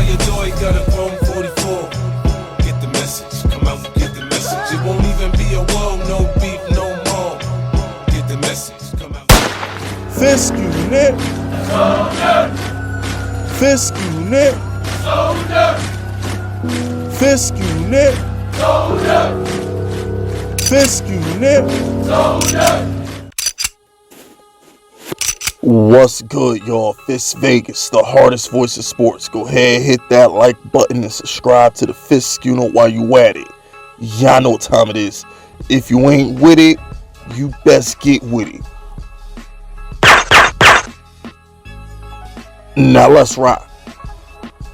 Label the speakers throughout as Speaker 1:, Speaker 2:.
Speaker 1: your door, he got a Chrome 44. Get the message, come out and get the message. It won't even be a whoa, no beef, no more. Get the message, come out.
Speaker 2: Fisk unit.
Speaker 3: Soldier.
Speaker 2: Fisk unit.
Speaker 3: Soldier.
Speaker 2: Fisk unit.
Speaker 3: Soldier.
Speaker 2: Fisk unit.
Speaker 3: Soldier.
Speaker 2: What's good, y'all? Fisk Vegas, the hardest voice of sports. Go ahead, hit that like button and subscribe to the Fisk unit while you at it. Y'all know what time it is. If you ain't with it, you best get with it. Now let's rock.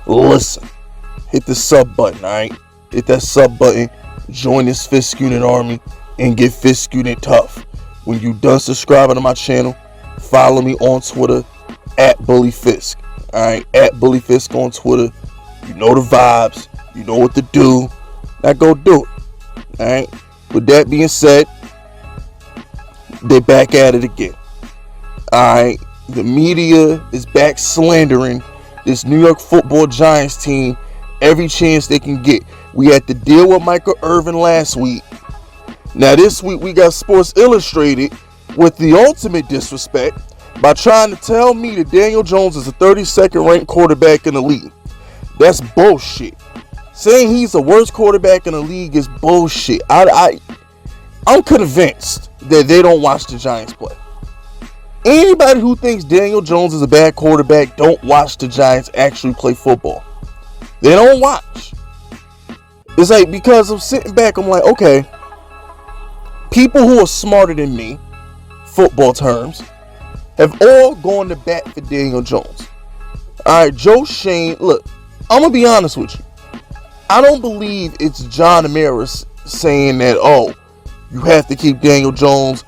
Speaker 2: Listen, hit the sub button, alright? Hit that sub button, join this Fisk unit army, and get Fisk unit tough. When you done subscribing to my channel, follow me on Twitter at Bully Fisk. Alright, at Bully Fisk on Twitter. You know the vibes, you know what to do. Now go do it. Alright. With that being said, they back at it again. Alright. The media is back slandering this New York Football Giants team every chance they can get. We had to deal with Michael Irvin last week. Now this week we got Sports Illustrated with the ultimate disrespect by trying to tell me that Daniel Jones is a 32nd ranked quarterback in the league. That's bullshit. Saying he's the worst quarterback in the league is bullshit. I'm convinced that they don't watch the Giants play. Anybody who thinks Daniel Jones is a bad quarterback don't watch the Giants actually play football. They don't watch. It's like, because I'm sitting back, I'm like, okay, people who are smarter than me, football terms, have all gone to bat for Daniel Jones. Alright, Joe Schoen, look, I'm going to be honest with you. I don't believe it's John Amaris saying that, oh, you have to keep Daniel Jones.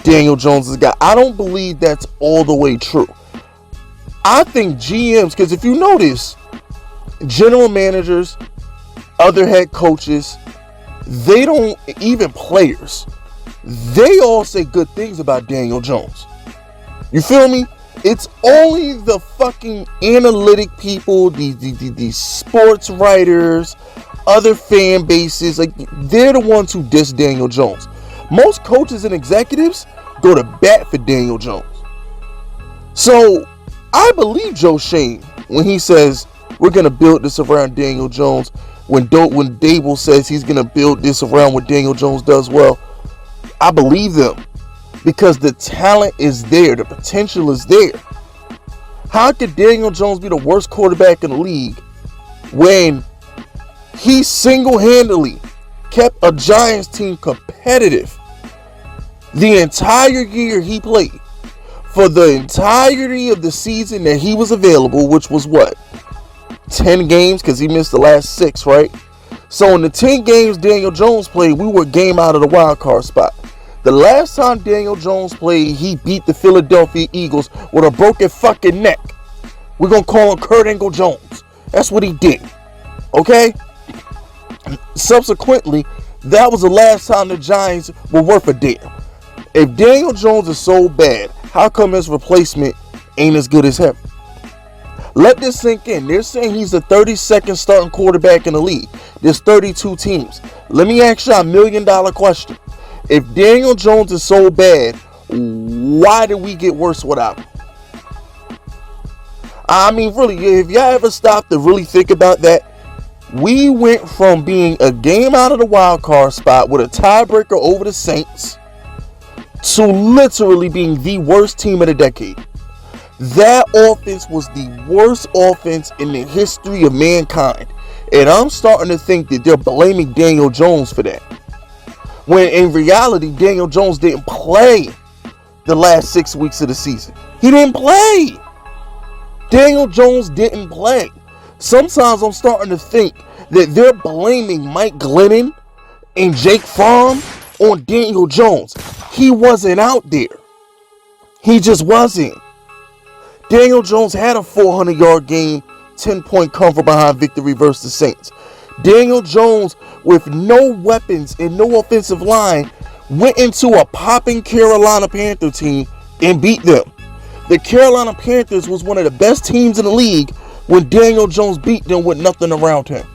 Speaker 2: Daniel Jones is a guy. I don't believe that's all the way true. I think GMs, because if you notice, general managers, other head coaches, they don't, even players, they all say good things about Daniel Jones. You feel me? It's only the fucking analytic people, the sports writers, other fan bases, like, they're the ones who diss Daniel Jones. Most coaches and executives go to bat for Daniel Jones. So I believe Joe Schoen when he says we're going to build this around Daniel Jones. When Dable says he's going to build this around what Daniel Jones does well, I believe them because the talent is there. The potential is there. How could Daniel Jones be the worst quarterback in the league when he single-handedly kept a Giants team competitive the entire year he played? For the entirety of the season that he was available, which was what? 10 games, because he missed the last 6, right? So in the 10 games Daniel Jones played, we were a game out of the wild card spot. The last time Daniel Jones played, he beat the Philadelphia Eagles with a broken fucking neck. We're going to call him Kurt Angle Jones. That's what he did. Okay? Subsequently, that was the last time the Giants were worth a damn. If Daniel Jones is so bad, how come his replacement ain't as good as him? Let this sink in. They're saying he's the 32nd starting quarterback in the league. There's 32 teams. Let me ask you a $1 million question. If Daniel Jones is so bad, why did we get worse without him? I mean, really, if y'all ever stop to really think about that, we went from being a game out of the wild card spot with a tiebreaker over the Saints to literally being the worst team of the decade. That offense was the worst offense in the history of mankind. And I'm starting to think that they're blaming Daniel Jones for that. When in reality, Daniel Jones didn't play the last 6 weeks of the season. He didn't play. Daniel Jones didn't play. Sometimes I'm starting to think that they're blaming Mike Glennon and Jake Fromm on Daniel Jones. He wasn't out there. He just wasn't. Daniel Jones had a 400-yard game, 10-point comfort behind victory versus the Saints. Daniel Jones, with no weapons and no offensive line, went into a popping Carolina Panther team and beat them. The Carolina Panthers was one of the best teams in the league when Daniel Jones beat them with nothing around him?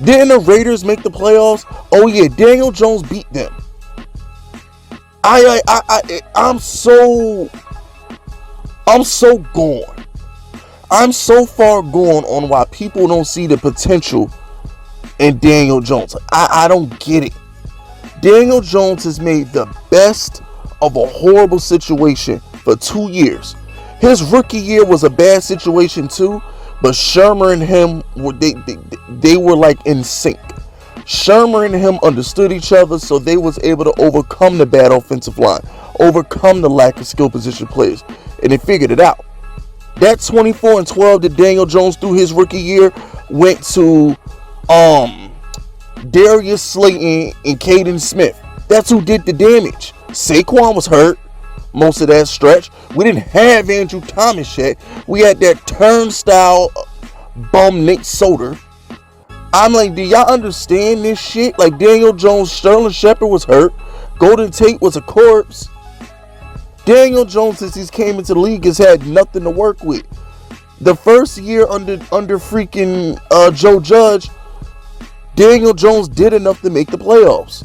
Speaker 2: Didn't the Raiders make the playoffs? Oh yeah, Daniel Jones beat them. I'm so gone. I'm so far gone on why people don't see the potential in Daniel Jones. I don't get it. Daniel Jones has made the best of a horrible situation for 2 years. His rookie year was a bad situation too, but Shermer and him they were like in sync. Shermer and him understood each other, so they was able to overcome the bad offensive line, overcome the lack of skill position players, and they figured it out. That 24-12 that Daniel Jones threw his rookie year went to Darius Slayton and Caden Smith. That's who did the damage. Saquon was hurt most of that stretch. We didn't have Andrew Thomas yet. We had that turnstile bum Nate Solder. I'm like, do y'all understand this shit? Like, Daniel Jones, Sterling Shepard was hurt. Golden Tate was a corpse. Daniel Jones, since he's came into the league, has had nothing to work with. The first year under freaking Joe Judge, Daniel Jones did enough to make the playoffs.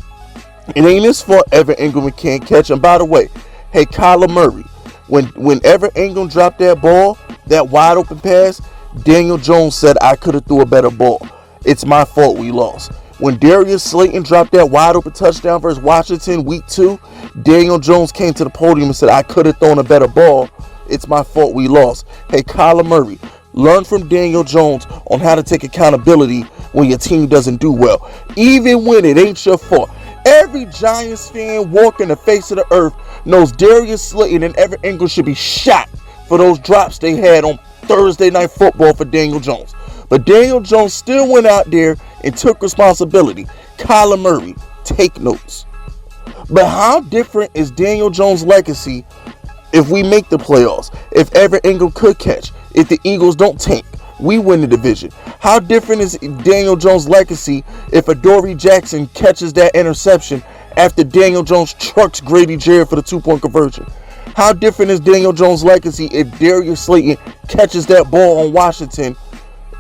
Speaker 2: It ain't his fault Evan Engram can't catch. And by the way, hey, Kyler Murray, when Evan Engram dropped that ball, that wide open pass, Daniel Jones said, I could have threw a better ball. It's my fault we lost. When Darius Slayton dropped that wide open touchdown versus Washington week 2, Daniel Jones came to the podium and said, I could have thrown a better ball. It's my fault we lost. Hey, Kyler Murray, learn from Daniel Jones on how to take accountability when your team doesn't do well, even when it ain't your fault. Every Giants fan walking the face of the earth knows Darius Slayton and Evan Engram should be shot for those drops they had on Thursday Night Football for Daniel Jones. But Daniel Jones still went out there and took responsibility. Kyler Murray, take notes. But how different is Daniel Jones' legacy if we make the playoffs? If Evan Engram could catch? If the Eagles don't tank? We win the division. How different is Daniel Jones' legacy if Adoree Jackson catches that interception after Daniel Jones trucks Grady Jarrett for the 2-point conversion? How different is Daniel Jones' legacy if Darius Slayton catches that ball on Washington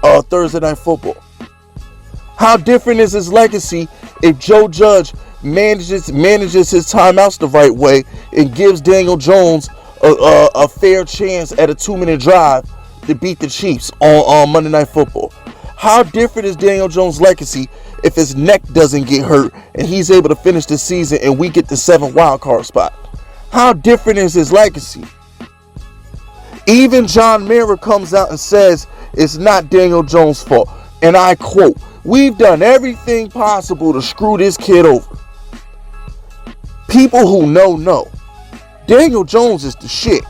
Speaker 2: Thursday Night Football? How different is his legacy if Joe Judge manages his timeouts the right way and gives Daniel Jones a fair chance at a 2-minute drive to beat the Chiefs on Monday Night Football? How different is Daniel Jones' legacy if his neck doesn't get hurt and he's able to finish the season and we get the 7th wild card spot? How different is his legacy? Even John Mara comes out and says it's not Daniel Jones' fault. And I quote, we've done everything possible to screw this kid over. People who know. Daniel Jones is the shit.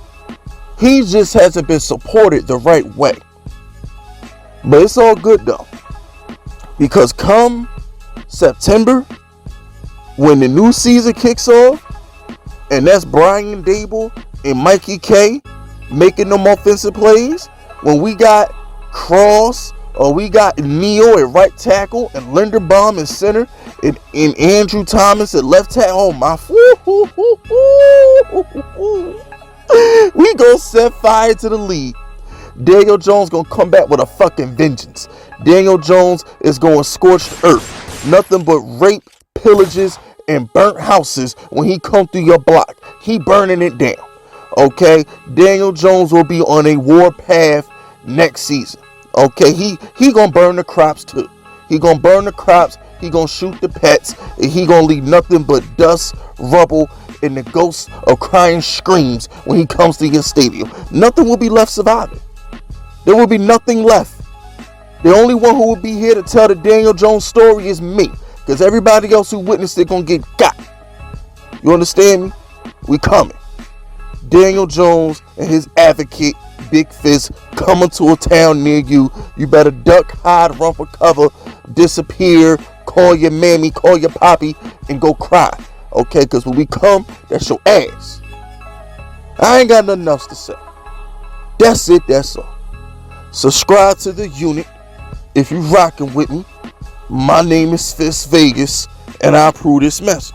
Speaker 2: He just hasn't been supported the right way. But it's all good though. Because come September, when the new season kicks off, and that's Brian Dable and Mikey K making them offensive plays, when we got Cross, or we got Neo at right tackle, and Linderbaum at center, and Andrew Thomas at left tackle. Oh my, we gonna set fire to the league. Daniel Jones gonna come back with a fucking vengeance. Daniel Jones is going scorched earth. Nothing but rape, pillages, and burnt houses when he come through your block. He burning it down. Okay? Daniel Jones will be on a war path next season. Okay? He gonna burn the crops too. He gonna burn the crops. He gonna shoot the pets. And he gonna leave nothing but dust, rubble, and the ghosts of crying screams when he comes to your stadium. Nothing will be left surviving. There will be nothing left. The only one who will be here to tell the Daniel Jones story is me. Because everybody else who witnessed it gonna get got. You understand me? We coming. Daniel Jones and his advocate, Big Fist, coming to a town near you. You better duck, hide, run for cover, disappear, call your mammy, call your poppy, and go cry. Okay? Because when we come, that's your ass. I ain't got nothing else to say. That's it, that's all. Subscribe to the unit if you rocking with me. My name is Fist Vegas, and I approve this message.